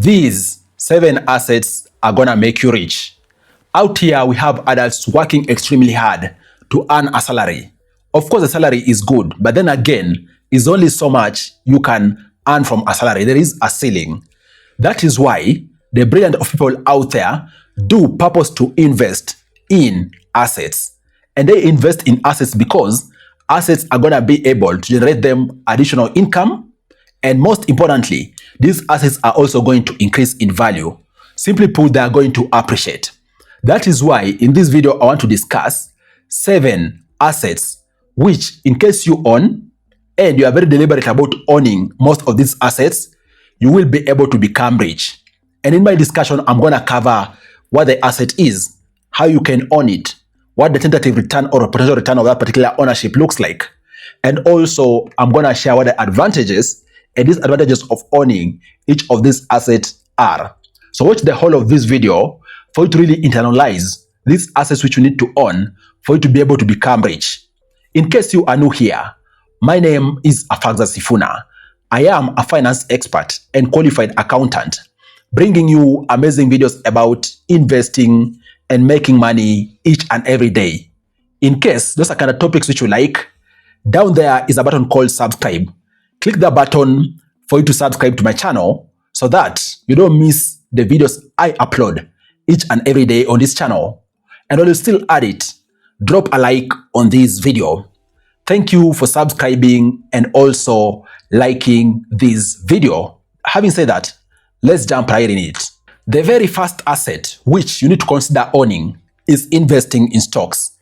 These 7 assets are gonna make you rich. Out here, we have adults working extremely hard to earn a salary. Of course, the salary is good, but then again, it's only so much you can earn from a salary. There is a ceiling. That is why the brilliant of people out there do purpose to invest in assets. And they invest in assets because assets are going to be able to generate them additional income. And most importantly, these assets are also going to increase in value. Simply put, they are going to appreciate. That is why in this video, I want to discuss 7 assets which, in case you own and you are very deliberate about owning most of these assets, you will be able to become rich. And in my discussion, I'm going to cover what the asset is, how you can own it, what the tentative return or potential return of that particular ownership looks like. And also, I'm going to share what the advantages and disadvantages of owning each of these assets are. So watch the whole of this video for you to really internalize these assets which you need to own for you to be able to become rich. In case you are new here, my name is Afagza Sifuna. I am a finance expert and qualified accountant, bringing you amazing videos about investing and making money each and every day. In case those are kind of topics which you like, down there is a button called subscribe. Click the button for you to subscribe to my channel so that you don't miss the videos I upload each and every day on this channel. And while you still at it, drop a like on this video. Thank you for subscribing and also liking this video. Having said that, let's jump right in it. The very first asset which you need to consider owning is investing in stocks.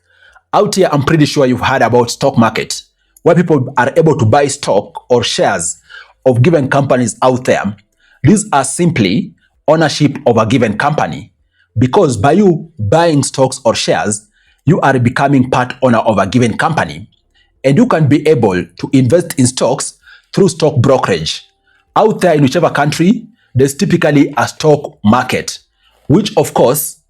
Out here, I'm pretty sure you've heard about stock market, where people are able to buy stock or shares of given companies out there. These are simply ownership of a given company, because by you buying stocks or shares, you are becoming part owner of a given company. And you can be able to invest in stocks through stock brokerage. Out there in whichever country, there's typically a stock market, which of course,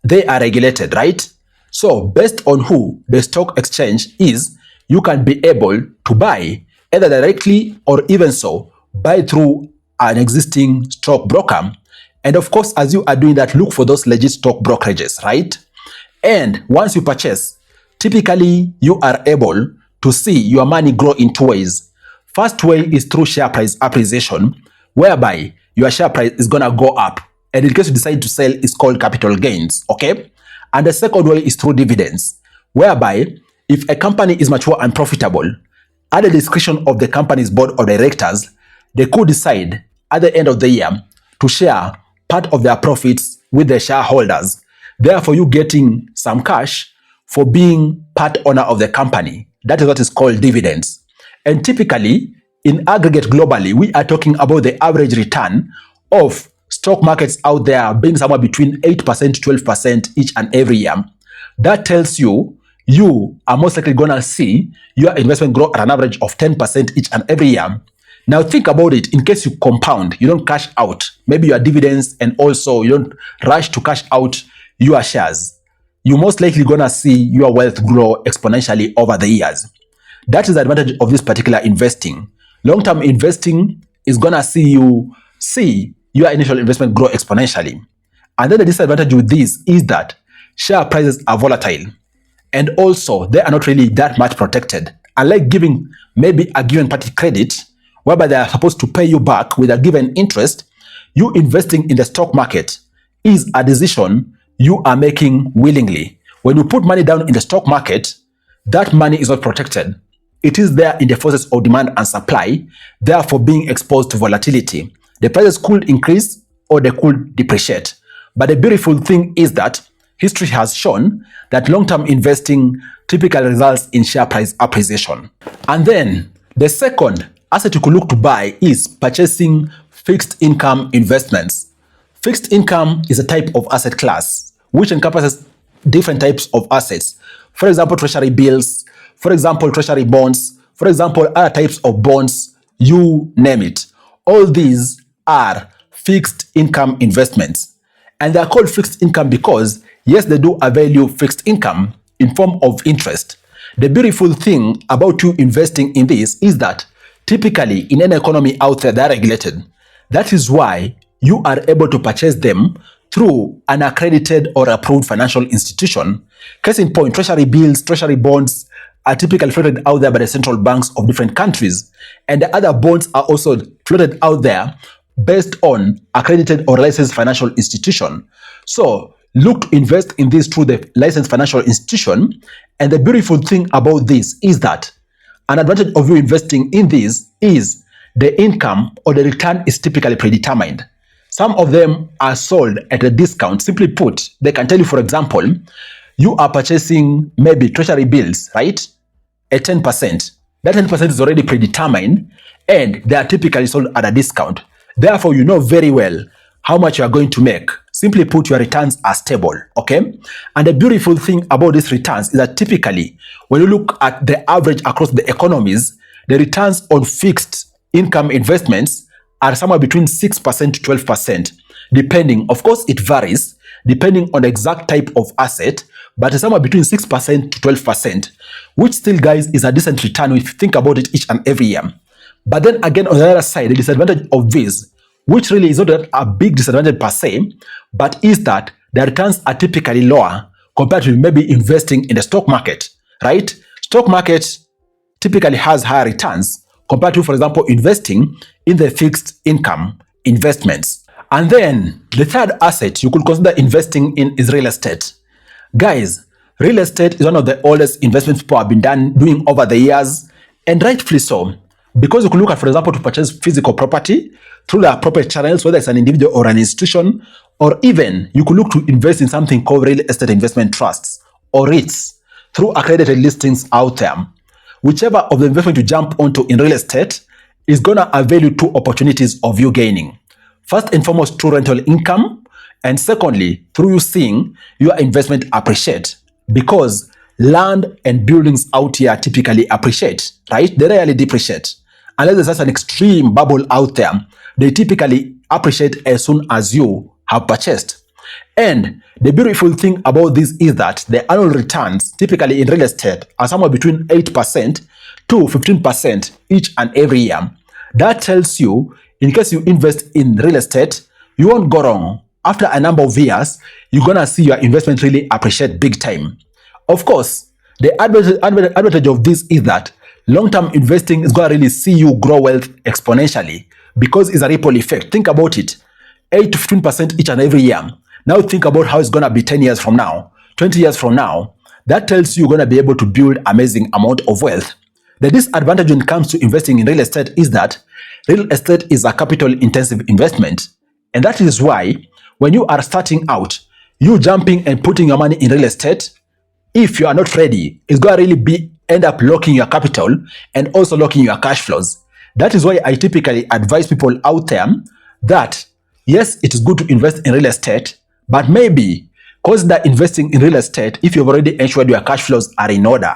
they are regulated, right? So based on who the stock exchange is, you can be able to buy either directly or even so, buy through an existing stock broker. And of course, as you are doing that, look for those legit stock brokerages, right? And once you purchase, typically you are able to see your money grow in 2 ways. First way is through share price appreciation, whereby your share price is going to go up. And in case you decide to sell, it's called capital gains, okay? And the second way is through dividends, whereby if a company is mature and profitable, at the discretion of the company's board of directors, they could decide at the end of the year to share part of their profits with the shareholders. Therefore, you getting some cash for being part owner of the company. That is what is called dividends. And typically, in aggregate globally, we are talking about the average return of stock markets out there being somewhere between 8% to 12% each and every year. That tells you, you are most likely going to see your investment grow at an average of 10% each and every year. Now think about it. In case you compound, you don't cash out maybe your dividends, and also you don't rush to cash out your shares, you're most likely going to see your wealth grow exponentially over the years. That is the advantage of this particular investing. Long-term investing is going to see your initial investment grow exponentially. And then the disadvantage with this is that share prices are volatile, and also they are not really that much protected. Unlike giving maybe a given party credit, whereby they are supposed to pay you back with a given interest, you investing in the stock market is a decision you are making willingly. When you put money down in the stock market, that money is not protected. It is there in the forces of demand and supply, therefore being exposed to volatility. The prices could increase or they could depreciate. But the beautiful thing is that history has shown that long-term investing typically results in share price appreciation. And then the second asset you could look to buy is purchasing fixed income investments. Fixed income is a type of asset class which encompasses different types of assets. For example, treasury bills, for example, treasury bonds, for example, other types of bonds, you name it. All these are fixed income investments. And they are called fixed income because, yes, they do avail you fixed income in form of interest. The beautiful thing about you investing in this is that typically in an economy out there, they are regulated. That is why you are able to purchase them through an accredited or approved financial institution. Case in point, treasury bills, treasury bonds are typically floated out there by the central banks of different countries. And the other bonds are also floated out there based on accredited or licensed financial institution. So look to invest in this through the licensed financial institution. And the beautiful thing about this is that an advantage of you investing in this is the income or the return is typically predetermined. Some of them are sold at a discount. Simply put, they can tell you, for example, you are purchasing maybe treasury bills, right? At 10%. That 10% is already predetermined and they are typically sold at a discount. Therefore, you know very well how much you are going to make. Simply put, your returns are stable, okay? And the beautiful thing about these returns is that typically, when you look at the average across the economies, the returns on fixed income investments are somewhere between 6% to 12%, depending, of course, it varies, depending on the exact type of asset, but somewhere between 6% to 12%, which still, guys, is a decent return if you think about it each and every year. But then again, on the other side, the disadvantage of this, which really is not a big disadvantage per se, but is that the returns are typically lower compared to maybe investing in the stock market, right? Stock market typically has higher returns compared to, for example, investing in the fixed income investments. And then the third asset you could consider investing in is real estate. Guys, real estate is one of the oldest investments people have been doing over the years, and rightfully so. Because you could look at, for example, to purchase physical property through the appropriate channels, whether it's an individual or an institution, or even you could look to invest in something called real estate investment trusts or REITs through accredited listings out there. Whichever of the investment you jump onto in real estate is going to avail you two opportunities of you gaining. First and foremost, through rental income, and secondly, through you seeing your investment appreciate, because land and buildings out here typically appreciate, right? They rarely depreciate. Unless there's such an extreme bubble out there, they typically appreciate as soon as you have purchased. And the beautiful thing about this is that the annual returns typically in real estate are somewhere between 8% to 15% each and every year. That tells you, in case you invest in real estate, you won't go wrong. After a number of years, you're going to see your investment really appreciate big time. Of course, the advantage of this is that long-term investing is going to really see you grow wealth exponentially because it's a ripple effect. Think about it, 8 to 15% each and every year. Now think about how it's going to be 10 years from now, 20 years from now. That tells you you're going to be able to build amazing amount of wealth. The disadvantage when it comes to investing in real estate is that real estate is a capital-intensive investment. And that is why when you are starting out, you jumping and putting your money in real estate, if you are not ready, it's going to really end up locking your capital and also locking your cash flows. That is why I typically advise people out there that, yes, it is good to invest in real estate, but maybe consider investing in real estate if you've already ensured your cash flows are in order.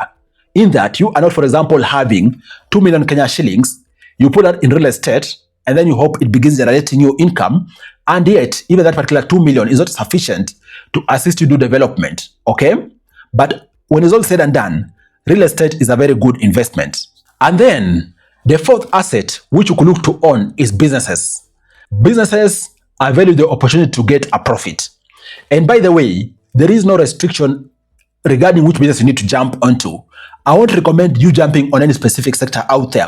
In that you are not, for example, having 2 million Kenya shillings, you put that in real estate, and then you hope it begins generating you income, and yet even that particular 2 million is not sufficient to assist you do development, okay? But when it's all said and done, real estate is a very good investment. And then the fourth asset which you could look to own is businesses. Businesses avail the opportunity to get a profit. And by the way, there is no restriction regarding which business you need to jump onto. I won't recommend you jumping on any specific sector out there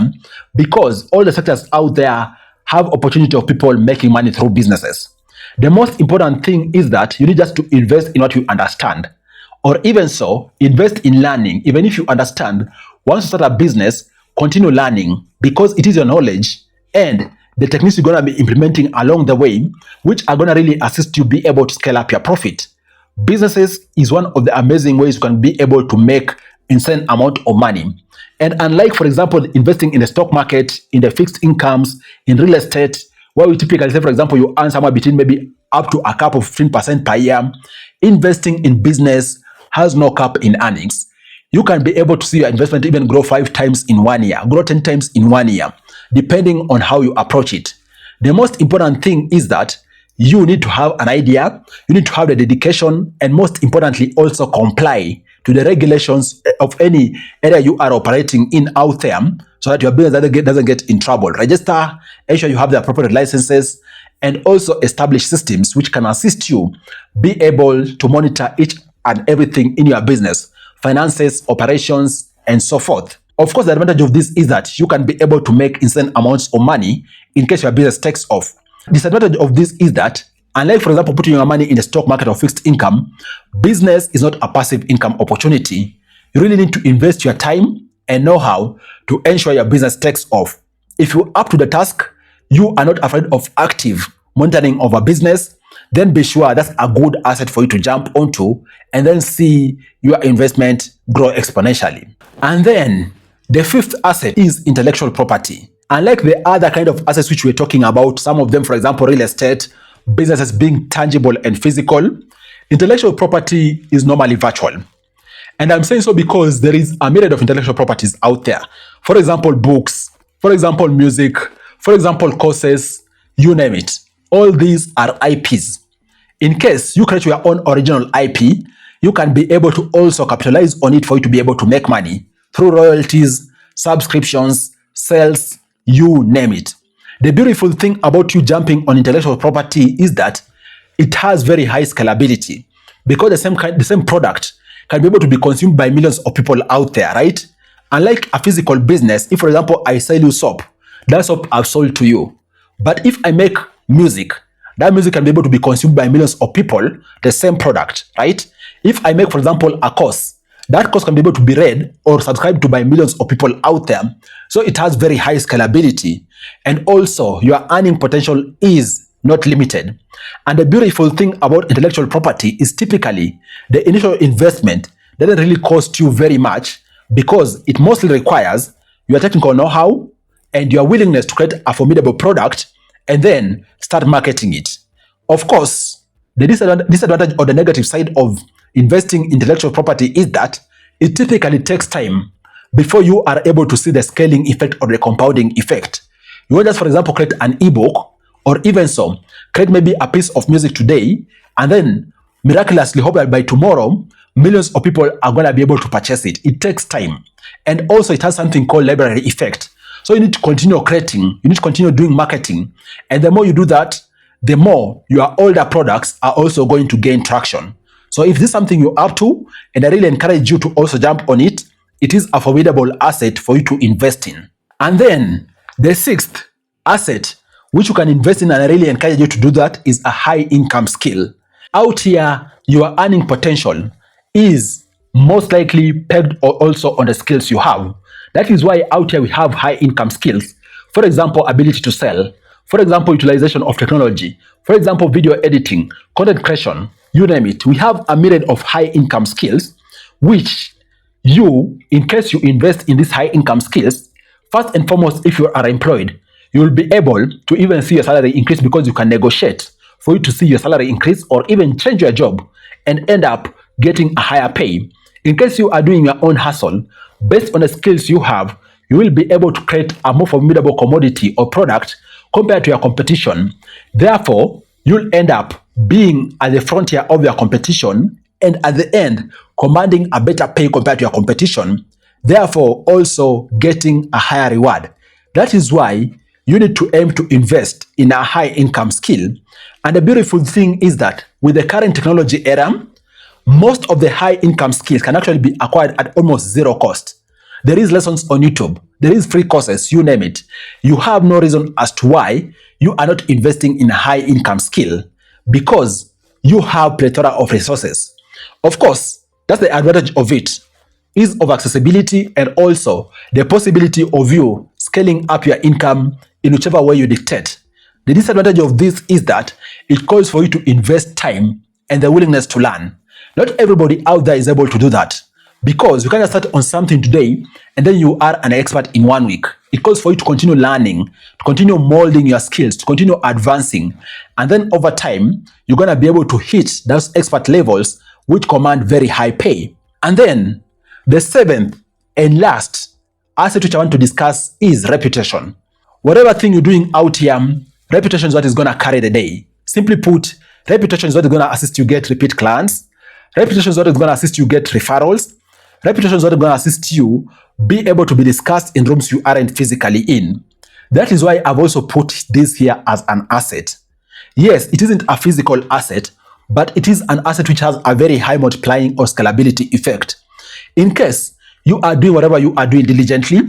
because all the sectors out there have opportunity of people making money through businesses. The most important thing is that you need just to invest in what you understand. Or even so, invest in learning. Even if you understand, once you start a business, continue learning because it is your knowledge and the techniques you're going to be implementing along the way, which are going to really assist you be able to scale up your profit. Businesses is one of the amazing ways you can be able to make insane amount of money. And unlike, for example, investing in the stock market, in the fixed incomes, in real estate, where we typically say, for example, you earn somewhere between maybe up to a cap of 15% per year, investing in business has no cap in earnings. You can be able to see your investment even grow 5 times in 1 year, grow 10 times in 1 year, depending on how you approach it. The most important thing is that you need to have an idea, you need to have the dedication, and most importantly, also comply to the regulations of any area you are operating in out there so that your business doesn't get in trouble. Register, ensure you have the appropriate licenses, and also establish systems which can assist you be able to monitor each and everything in your business, finances, operations, and so forth. Of course, the advantage of this is that you can be able to make insane amounts of money in case your business takes off. Disadvantage of this is that, unlike, for example, putting your money in the stock market or fixed income, business is not a passive income opportunity. You really need to invest your time and know-how to ensure your business takes off. If you're up to the task, you are not afraid of active monitoring of a business, then be sure that's a good asset for you to jump onto and then see your investment grow exponentially. And then the fifth asset is intellectual property. Unlike the other kind of assets which we're talking about, some of them, for example, real estate, businesses being tangible and physical, intellectual property is normally virtual. And I'm saying so because there is a myriad of intellectual properties out there. For example, books, for example, music, for example, courses, you name it. All these are IPs. In case you create your own original IP, you can be able to also capitalize on it for you to be able to make money through royalties, subscriptions, sales, you name it. The beautiful thing about you jumping on intellectual property is that it has very high scalability because the same product can be able to be consumed by millions of people out there, right? Unlike a physical business, if, for example, I sell you soap, that soap I've sold to you. But if I make music, that music can be able to be consumed by millions of people, the same product, right? If I make, for example, a course, that course can be able to be read or subscribed to by millions of people out there. So it has very high scalability. And also, your earning potential is not limited. And the beautiful thing about intellectual property is typically the initial investment doesn't really cost you very much because it mostly requires your technical know-how and your willingness to create a formidable product and then start marketing it. Of course, the disadvantage or the negative side of investing in intellectual property is that it typically takes time before you are able to see the scaling effect or the compounding effect. You won't just, for example, create an ebook or even so, create maybe a piece of music today and then miraculously hope that by tomorrow, millions of people are going to be able to purchase it. It takes time. And also it has something called library effect. So you need to continue creating, you need to continue doing marketing. And the more you do that, the more your older products are also going to gain traction. So if this is something you're up to, and I really encourage you to also jump on it, it is a formidable asset for you to invest in. And then the sixth asset, which you can invest in, and I really encourage you to do that, is a high income skill. Out here, your earning potential is most likely pegged or also on the skills you have. That is why out here we have high income skills. For example, ability to sell. For example, utilization of technology. For example, video editing, content creation, you name it. We have a myriad of high income skills, which you, in case you invest in these high income skills, first and foremost, if you are employed, you will be able to even see your salary increase because you can negotiate for you to see your salary increase or even change your job and end up getting a higher pay. In case you are doing your own hustle, based on the skills you have, you will be able to create a more formidable commodity or product compared to your competition. Therefore, you'll end up being at the frontier of your competition and at the end, commanding a better pay compared to your competition, therefore also getting a higher reward. That is why you need to aim to invest in a high income skill. And the beautiful thing is that with the current technology era, most of the high income skills can actually be acquired at almost zero cost. There is lessons on YouTube. There is free courses, you name it. You have no reason as to why you are not investing in a high income skill because you have plethora of resources. Of course, that's the advantage of it. Ease of accessibility and also the possibility of you scaling up your income in whichever way you dictate. The disadvantage of this is that it calls for you to invest time and the willingness to learn. Not everybody out there is able to do that because you can't start on something today and then you are an expert in 1 week. It calls for you to continue learning, to continue molding your skills, to continue advancing. And then over time, you're going to be able to hit those expert levels which command very high pay. And then the seventh and last asset which I want to discuss is reputation. Whatever thing you're doing out here, reputation is what is going to carry the day. Simply put, reputation is what is going to assist you get repeat clients. Reputation is what is going to assist you get referrals. Reputation is what is going to assist you be able to be discussed in rooms you aren't physically in. That is why I've also put this here as an asset. Yes, it isn't a physical asset, but it is an asset which has a very high multiplying or scalability effect. In case you are doing whatever you are doing diligently,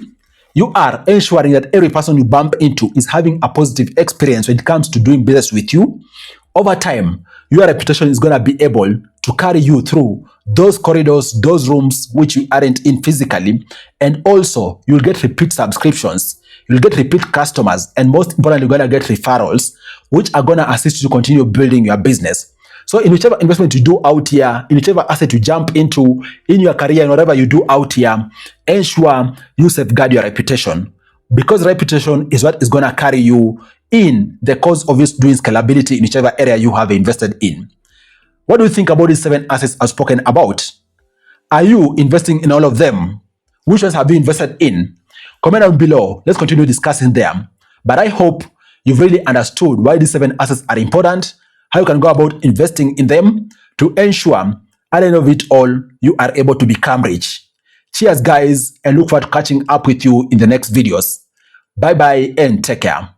you are ensuring that every person you bump into is having a positive experience when it comes to doing business with you. Over time, your reputation is going to be able to carry you through those corridors, those rooms which you aren't in physically, and also you'll get repeat subscriptions, you'll get repeat customers, and most importantly, you're going to get referrals, which are going to assist you to continue building your business. So in whichever investment you do out here, in whichever asset you jump into in your career, and whatever you do out here, ensure you safeguard your reputation, because reputation is what is going to carry you in the course of you doing scalability in whichever area you have invested in. What do you think about these 7 assets I've spoken about? Are you investing in all of them? Which ones have you invested in? Comment down below. Let's continue discussing them. But I hope you've really understood why these 7 assets are important, how you can go about investing in them to ensure at the end of it all, you are able to become rich. Cheers, guys, and look forward to catching up with you in the next videos. Bye-bye and take care.